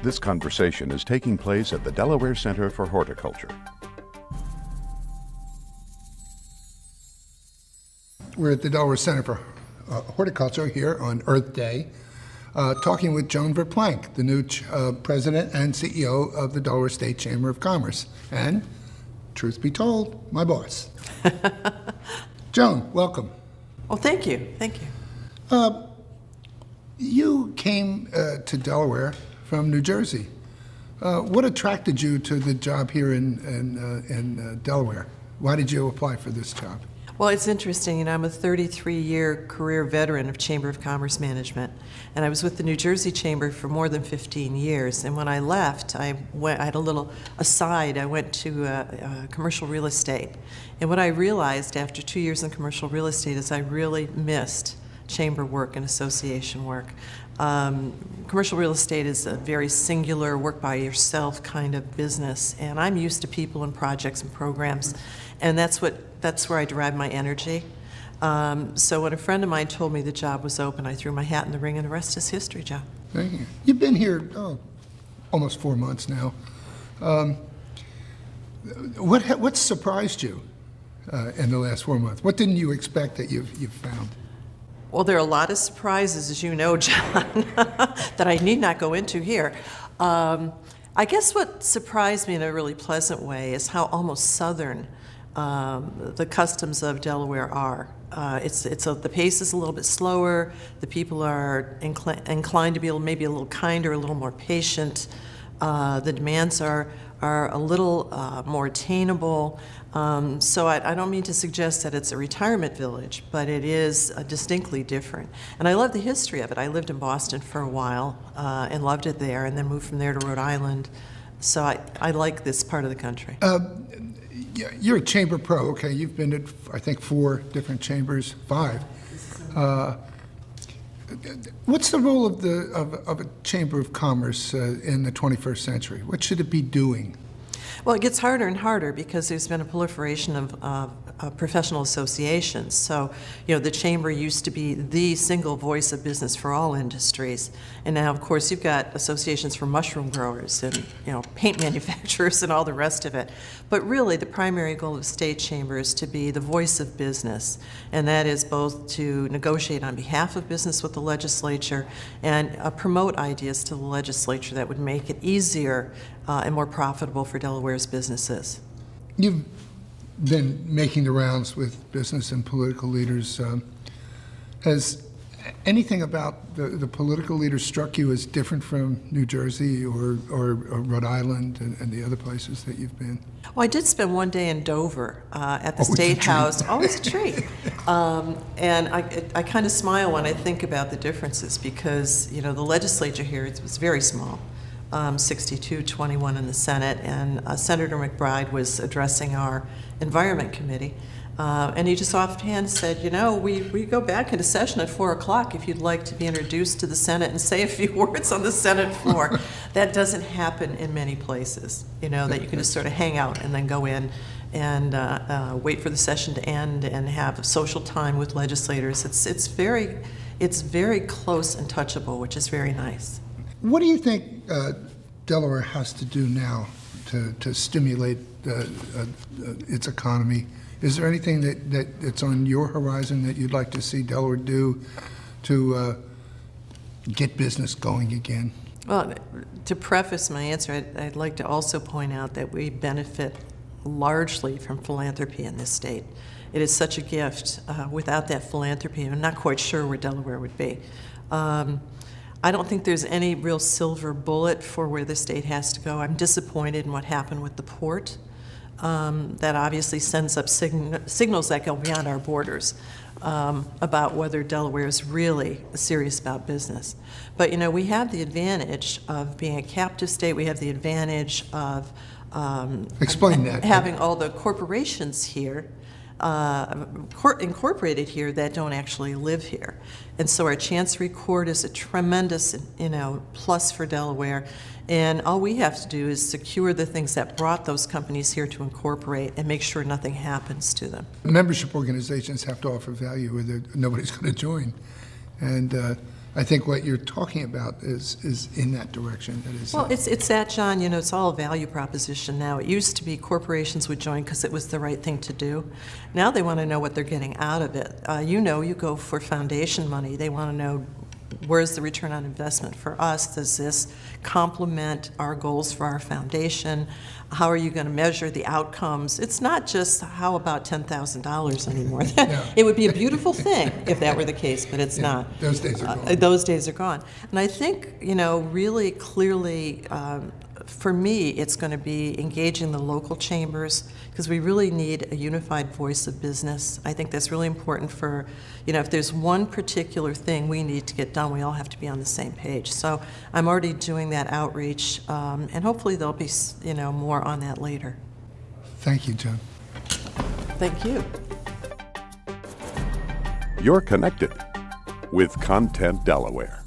This conversation is taking place at the Delaware Center for Horticulture. We're at the Delaware Center for Horticulture here on Earth Day, talking with Joan Verplanck, the new president and CEO of the Delaware State Chamber of Commerce, and, truth be told, my boss. Joan, welcome. Well, thank you. Thank you. You came to Delaware from New Jersey. What attracted you to the job here in Delaware? Why did you apply for this job? Well, it's interesting. You know, I'm a 33-year career veteran of Chamber of Commerce Management, and I was with the New Jersey Chamber for more than 15 years. And when I left, I had a little aside. I went to commercial real estate. And what I realized after 2 years in commercial real estate is I really missed chamber work and association work. Commercial real estate is a very singular, work by yourself kind of business, and I'm used to people and projects and programs, and that's where I derive my energy. So when a friend of mine told me the job was open, I threw my hat in the ring, and the rest is history, Joe. Thank you. You've been here almost 4 months now. What surprised you in the last 4 months? What didn't you expect that you've found? Well, there are a lot of surprises, as you know, John, that I need not go into here. I guess what surprised me in a really pleasant way is how almost southern the customs of Delaware are. The pace is a little bit slower. The people are inclined to be maybe a little kinder, a little more patient. The demands are a little more attainable. So I don't mean to suggest that it's a retirement village, but it is distinctly different. And I love the history of it. I lived in Boston for a while and loved it there, and then moved from there to Rhode Island. So I like this part of the country. You're a chamber pro, okay? You've been at, I think, 4 different chambers, 5. What's the role of a chamber of commerce in the 21st century? What should it be doing? Well, it gets harder and harder because there's been a proliferation of professional associations. So, you know, the chamber used to be the single voice of business for all industries. And now, of course, you've got associations for mushroom growers and, you know, paint manufacturers and all the rest of it. But really, the primary goal of the state chamber is to be the voice of business. And that is both to negotiate on behalf of business with the legislature and promote ideas to the legislature that would make it easier and more profitable for Delaware's businesses. You've been making the rounds with business and political leaders. Has anything about the political leaders struck you as different from New Jersey or Rhode Island and the other places that you've been? Well, I did spend one day in Dover at the State House. Always a treat. And I kind of smile when I think about the differences because, you know, the legislature here was very small. 62-21 in the Senate, and Senator McBride was addressing our Environment Committee, and he just offhand said, you know, we go back into session at 4 o'clock if you'd like to be introduced to the Senate and say a few words on the Senate floor. That doesn't happen in many places, you know, that you can just sort of hang out and then go in and wait for the session to end and have social time with legislators. It's very close and touchable, which is very nice. What do you think Delaware has to do now to stimulate its economy? Is there anything that's on your horizon that you'd like to see Delaware do to get business going again? Well, to preface my answer, I'd like to also point out that we benefit largely from philanthropy in this state. It is such a gift. Without that philanthropy, I'm not quite sure where Delaware would be. I don't think there's any real silver bullet for where the state has to go. I'm disappointed in what happened with the port. That obviously sends up signals that go beyond our borders about whether Delaware is really serious about business. But, you know, we have the advantage of being a captive state. We have the advantage of explain that. Having all the corporations here incorporated here that don't actually live here. And so our Chancery Court is a tremendous, you know, plus for Delaware. And all we have to do is secure the things that brought those companies here to incorporate and make sure nothing happens to them. Membership organizations have to offer value or nobody's going to join. And I think what you're talking about is in that direction. That is, Well, it's that, John, you know, it's all a value proposition now. It used to be corporations would join because it was the right thing to do. Now they want to know what they're getting out of it. You go for foundation money. They want to know, where's the return on investment for us? Does this complement our goals for our foundation? How are you going to measure the outcomes? It's not just how about $10,000 anymore. It would be a beautiful thing if that were the case, but it's not. those days are gone. Those days are gone. And I think, you know, really clearly, for me, it's going to be engaging the local chambers, because we really need a unified voice of business. I think that's really important for, you know, if there's one particular thing we need to get done, we all have to be on the same page. So I'm already doing that outreach, and hopefully there'll be, you know, more on that later. Thank you, Joan. Thank you. You're connected with Content Delaware.